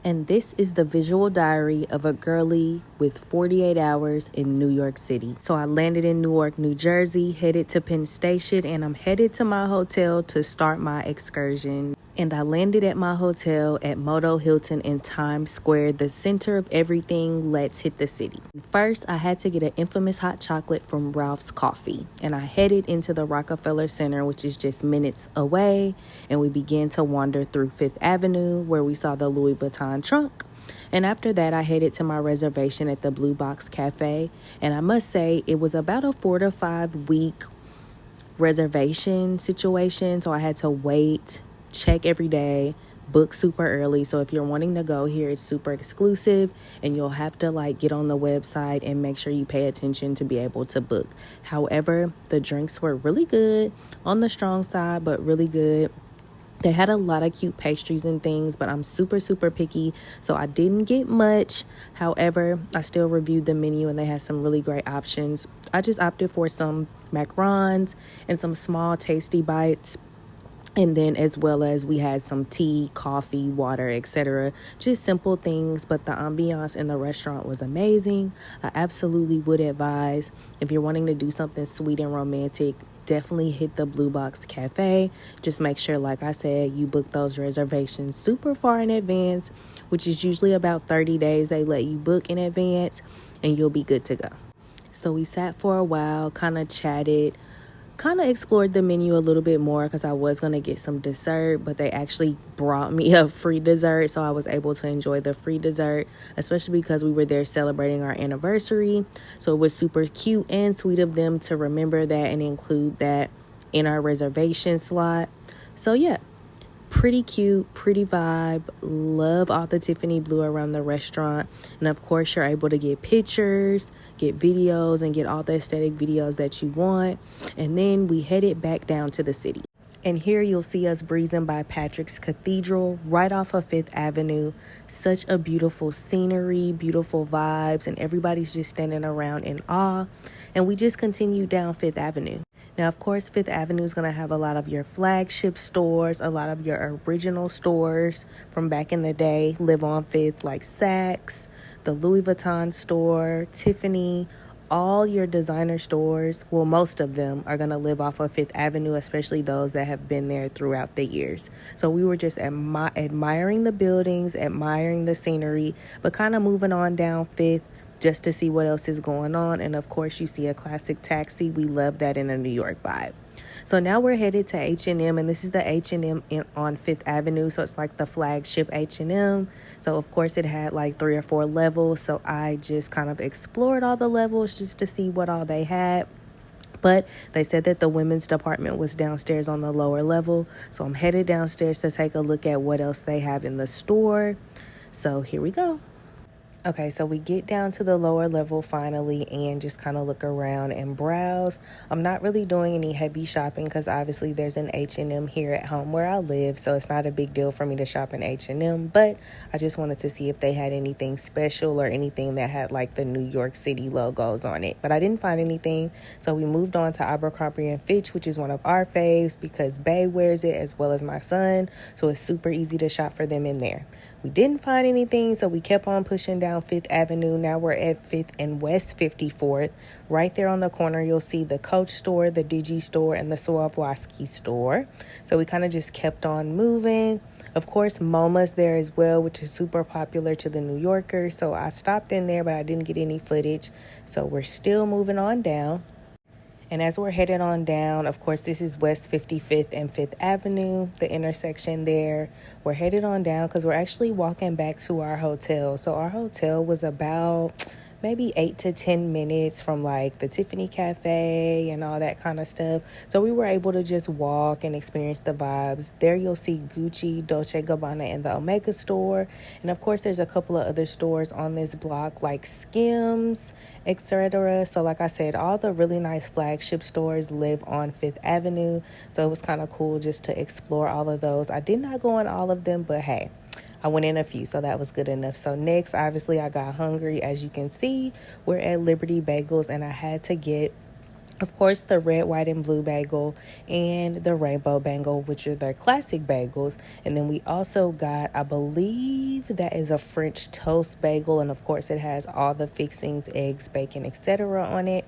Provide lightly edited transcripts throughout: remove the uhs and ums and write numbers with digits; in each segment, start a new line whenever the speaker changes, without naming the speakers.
And this is the visual diary of a girly with 48 hours in New York City. So I landed in Newark, New Jersey, headed to Penn Station, and I'm headed to my hotel to start my excursion. And I landed at my hotel at Moto Hilton in Times Square, the center of everything. Let's hit the city. First, I had to get an infamous hot chocolate from Ralph's Coffee. And I headed into the Rockefeller Center, which is just minutes away. And we began to wander through Fifth Avenue, where we saw the Louis Vuitton trunk. And after that, I headed to my reservation at the Blue Box Cafe. And I must say, it was about a 4 to 5 week reservation situation. So I had to wait, check every day, book super early. So if you're wanting to go here, it's super exclusive and you'll have to get on the website and make sure you pay attention to be able to book. However, the drinks were really good, on the strong side, but really good. They had a lot of cute pastries and things, but I'm super, super picky, so I didn't get much. However, I still reviewed the menu and they had some really great options. I just opted for some macarons and some small tasty bites. And then as well as we had some tea, coffee, water, etc. Just simple things, but the ambiance in the restaurant was amazing. I absolutely would advise, if you're wanting to do something sweet and romantic, definitely hit the Blue Box Cafe. Just make sure, like I said, you book those reservations super far in advance, which is usually about 30 days they let you book in advance, and you'll be good to go. So we sat for a while, kind of chatted, kind of explored the menu a little bit more because I was going to get some dessert, but they actually brought me a free dessert, so I was able to enjoy the free dessert, especially because we were there celebrating our anniversary. So it was super cute and sweet of them to remember that and include that in our reservation slot. So yeah, pretty cute, pretty vibe. Love all the Tiffany blue around the restaurant. And of course, you're able to get pictures, get videos, and get all the aesthetic videos that you want. And then we headed back down to the city. And here you'll see us breezing by Patrick's Cathedral right off of Fifth Avenue. Such a beautiful scenery, beautiful vibes, and everybody's just standing around in awe. And we just continued down Fifth Avenue. Now, of course, Fifth Avenue is going to have a lot of your flagship stores, a lot of your original stores from back in the day, live on Fifth, like Saks, the Louis Vuitton store, Tiffany, all your designer stores. Well, most of them are going to live off of Fifth Avenue, especially those that have been there throughout the years. So we were just admiring the buildings, admiring the scenery, but kind of moving on down Fifth, just to see what else is going on. And of course, you see a classic taxi. We love that in a New York vibe. So now we're headed to H&M, and this is the H&M on Fifth Avenue. So it's like the flagship H&M. So of course it had 3 or 4 levels. So I just kind of explored all the levels just to see what all they had. But they said that the women's department was downstairs on the lower level. So I'm headed downstairs to take a look at what else they have in the store. So here we go. Okay, so we get down to the lower level finally and just kind of look around and browse. I'm not really doing any heavy shopping because obviously there's an H&M here at home where I live, so it's not a big deal for me to shop in H&M, but I just wanted to see if they had anything special or anything that had the New York City logos on it, but I didn't find anything. So we moved on to Abercrombie & Fitch, which is one of our faves because Bae wears it as well as my son, so it's super easy to shop for them in there. We didn't find anything, so we kept on pushing down Fifth Avenue. Now we're at 5th and West 54th. Right there on the corner, you'll see the Coach store, the Digi store, and the Swarovski store. So we kind of just kept on moving. Of course, MoMA's there as well, which is super popular to the New Yorkers. So I stopped in there, but I didn't get any footage. So we're still moving on down. And as we're headed on down, of course, this is West 55th and 5th Avenue, the intersection there. We're headed on down because we're actually walking back to our hotel. So our hotel was about maybe 8 to 10 minutes from the Tiffany Cafe and all that kind of stuff. So we were able to just walk and experience the vibes. There you'll see Gucci, Dolce & Gabbana, and the Omega store. And of course, there's a couple of other stores on this block like Skims, etc. So like I said, all the really nice flagship stores live on 5th Avenue. So it was kind of cool just to explore all of those. I did not go in all of them, but hey, I went in a few, so that was good enough. So next, obviously, I got hungry. As you can see, we're at Liberty Bagels, and I had to get, of course, the red, white, and blue bagel and the rainbow bagel, which are their classic bagels. And then we also got, I believe, believe that is a French toast bagel, and of course it has all the fixings, eggs, bacon, etc. on it.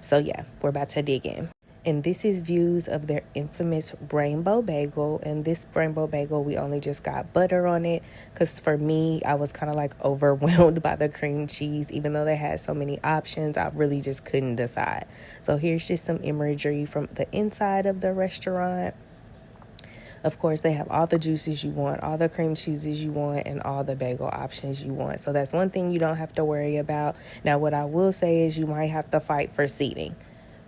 So yeah, we're about to dig in. And this is views of their infamous rainbow bagel. And this rainbow bagel, we only just got butter on it because for me, I was kind of like overwhelmed by the cream cheese. Even though they had so many options, I really just couldn't decide. So here's just some imagery from the inside of the restaurant. Of course, they have all the juices you want, all the cream cheeses you want, and all the bagel options you want. So that's one thing you don't have to worry about. Now, what I will say is you might have to fight for seating,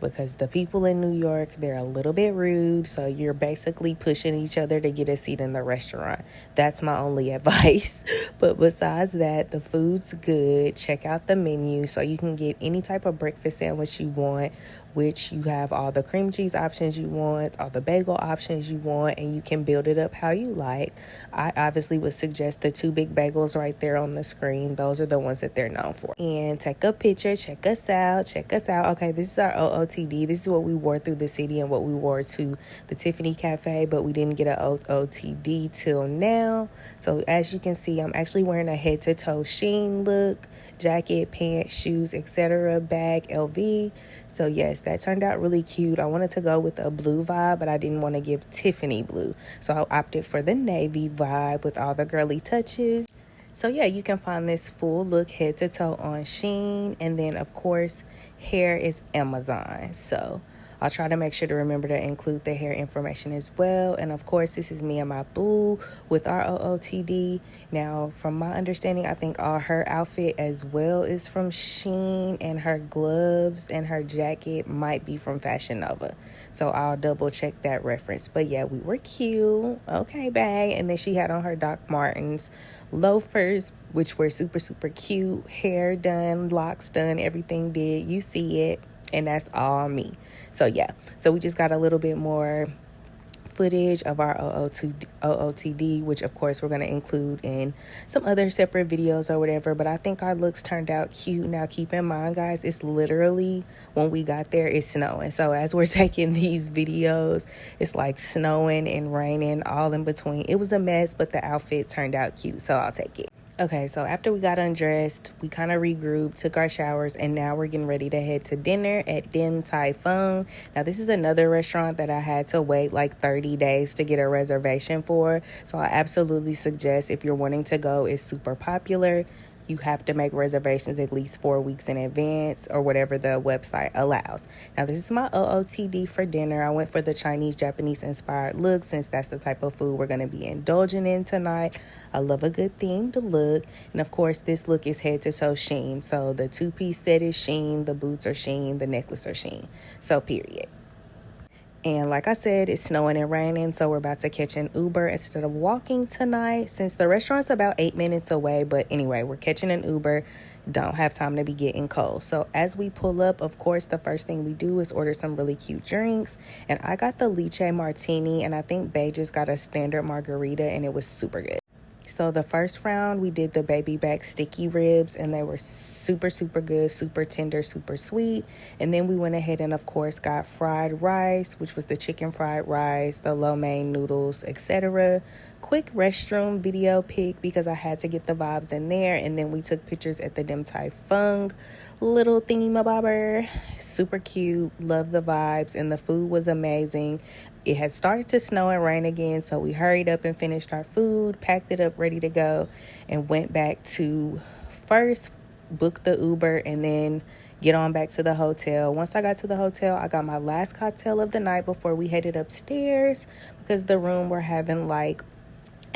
because the people in New York, they're a little bit rude. So you're basically pushing each other to get a seat in the restaurant. That's my only advice. But besides that, the food's good. Check out the menu so you can get any type of breakfast sandwich you want, which you have all the cream cheese options you want, all the bagel options you want, and you can build it up how you like. I obviously would suggest the 2 big bagels right there on the screen. Those are the ones that they're known for. And take a picture, check us out. Okay, this is our OOTD. This is what we wore through the city and what we wore to the Tiffany Cafe, but we didn't get an OOTD till now. So as you can see, I'm actually wearing a head-to-toe Shein look, jacket, pants, shoes, etc., bag, LV. So yes, that turned out really cute. I wanted to go with a blue vibe, but I didn't want to give Tiffany blue. So I opted for the navy vibe with all the girly touches. So yeah, you can find this full look head to toe on Shein. And then of course, hair is Amazon. So I'll try to make sure to remember to include the hair information as well. And of course, this is me and my boo with our OOTD. Now, from my understanding, I think all her outfit as well is from Shein, and her gloves and her jacket might be from Fashion Nova. So I'll double check that reference. But yeah, we were cute. Okay, bag. And then she had on her Doc Martens loafers, which were super, super cute. Hair done, locks done, everything did. You see it. And that's all me. So yeah, so we just got a little bit more footage of our OOTD, which of course we're going to include in some other separate videos or whatever. But I think our looks turned out cute. Now keep in mind, guys, it's literally, when we got there, it's snowing. So as we're taking these videos, it's like snowing and raining all in between. It was a mess, but the outfit turned out cute, so I'll take it. Okay, so after we got undressed, we kind of regrouped, took our showers, and now we're getting ready to head to dinner at Din Tai Fung. Now, this is another restaurant that I had to wait like 30 days to get a reservation for. So I absolutely suggest, if you're wanting to go, it's super popular. You have to make reservations at least 4 weeks in advance or whatever the website allows. Now, this is my OOTD for dinner. I went for the Chinese, Japanese inspired look since that's the type of food we're going to be indulging in tonight. I love a good themed look. And of course, this look is head to toe Shein. So the 2-piece set is Shein, the boots are Shein, the necklace are Shein. So period. And like I said, it's snowing and raining, so we're about to catch an Uber instead of walking tonight since the restaurant's about 8 minutes away. But anyway, we're catching an Uber. Don't have time to be getting cold. So as we pull up, of course, the first thing we do is order some really cute drinks. And I got the lychee martini, and I think Bae just got a standard margarita, and it was super good. So the first round, we did the baby back sticky ribs, and they were super, super good, super tender, super sweet. And then we went ahead and, of course, got fried rice, which was the chicken fried rice, the lo mein noodles, etc. Quick restroom video pic because I had to get the vibes in there. And then we took pictures at the Din Tai Fung little thingy-mabobber. Super cute. Love the vibes. And the food was amazing. It had started to snow and rain again, so we hurried up and finished our food, packed it up, ready to go, and went back to first book the Uber and then get on back to the hotel. Once I got to the hotel, I got my last cocktail of the night before we headed upstairs because the room were having like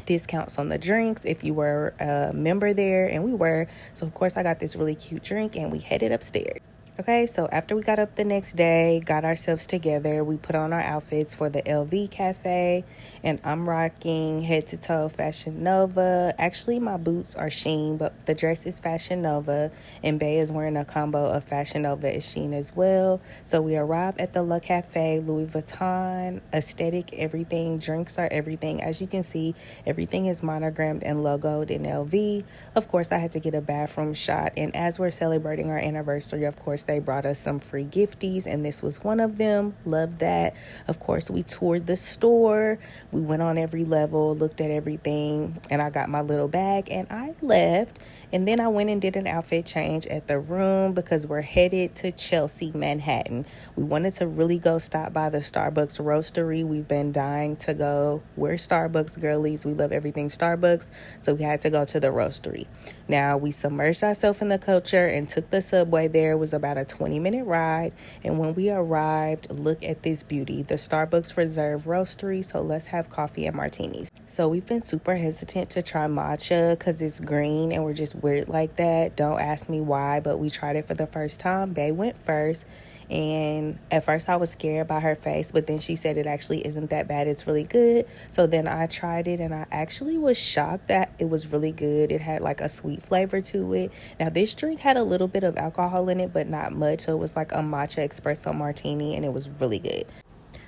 discounts on the drinks if you were a member there, and we were. So of course I got this really cute drink and we headed upstairs. Okay, so after we got up the next day, got ourselves together, we put on our outfits for the LV Cafe, and I'm rocking head to toe Fashion Nova. Actually, my boots are Shein, but the dress is Fashion Nova, and Bae is wearing a combo of Fashion Nova and Shein as well. So we arrived at the Le Cafe, Louis Vuitton, aesthetic, everything, drinks are everything. As you can see, everything is monogrammed and logoed in LV. Of course, I had to get a bathroom shot, and as we're celebrating our anniversary, of course, they brought us some free gifties, and this was one of them. Loved that. Of course, we toured the store. We went on every level, looked at everything, and I got my little bag and I left. And then I went and did an outfit change at the room because we're headed to Chelsea, Manhattan. We wanted to really go stop by the Starbucks roastery. We've been dying to go. We're Starbucks girlies. We love everything Starbucks. So we had to go to the roastery. Now, we submerged ourselves in the culture and took the subway there. It was about a 20-minute ride. And when we arrived, look at this beauty. The Starbucks Reserve Roastery. So let's have coffee and martinis. So we've been super hesitant to try matcha because it's green and we're just weird like that. Don't ask me why, but we tried it for the first time. Bae went first. And at first I was scared by her face, but then she said it actually isn't that bad. It's really good. So then I tried it and I actually was shocked that it was really good. It had like a sweet flavor to it. Now this drink had a little bit of alcohol in it, but not much. So it was like a matcha espresso martini and it was really good.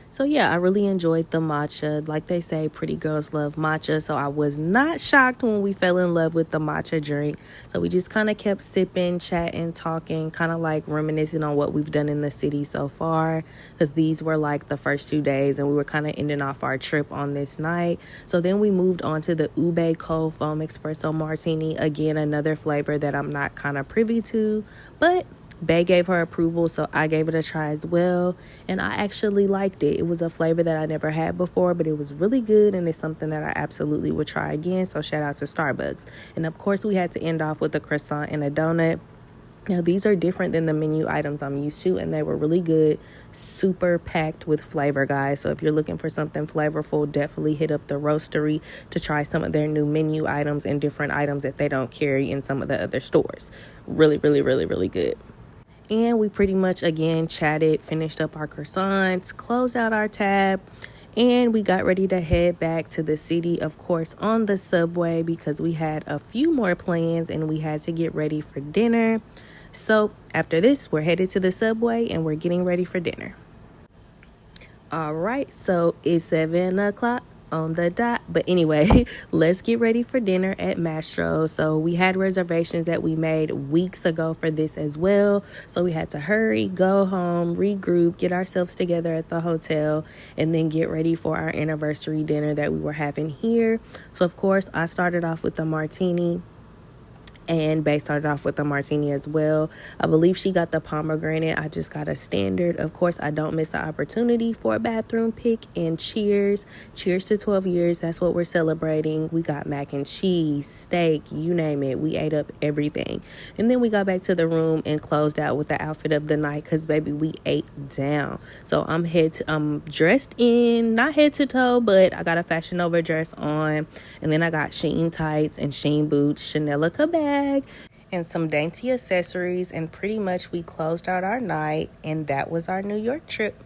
So yeah, I really enjoyed the matcha. Like they say, pretty girls love matcha. So I was not shocked when we fell in love with the matcha drink. So we just kind of kept sipping, chatting, talking, kind of like reminiscing on what we've done in the city so far. Because these were like the first 2 days and we were kind of ending off our trip on this night. So then we moved on to the Ube Cold Foam Espresso Martini. Again, another flavor that I'm not kind of privy to. But Bae gave her approval, so I gave it a try as well, and I actually liked it. It was a flavor that I never had before, but it was really good, and it's something that I absolutely would try again, so shout out to Starbucks. And of course, we had to end off with a croissant and a donut. Now, these are different than the menu items I'm used to, and they were really good, super packed with flavor, guys. So if you're looking for something flavorful, definitely hit up the roastery to try some of their new menu items and different items that they don't carry in some of the other stores. Really, really, really, really good. And we pretty much, again, chatted, finished up our croissants, closed out our tab, and we got ready to head back to the city, of course, on the subway because we had a few more plans and we had to get ready for dinner. So after this, we're headed to the subway and we're getting ready for dinner. All right, so it's 7 o'clock on the dot. But anyway, let's get ready for dinner at Mastro. So we had reservations that we made weeks ago for this as well. So we had to hurry, go home, regroup, get ourselves together at the hotel, and then get ready for our anniversary dinner that we were having here. So of course, I started off with the martini. And Bae started off with a martini as well. I believe she got the pomegranate. I just got a standard. Of course, I don't miss an opportunity for a bathroom pick. And cheers. Cheers to 12 years. That's what we're celebrating. We got mac and cheese, steak, you name it. We ate up everything. And then we got back to the room and closed out with the outfit of the night because, baby, we ate down. So I'm dressed in, not head to toe, but I got a Fashion Nova dress on. And then I got Shein tights and Shein boots, Chanelica bag, and some dainty accessories, and pretty much we closed out our night, and that was our New York trip.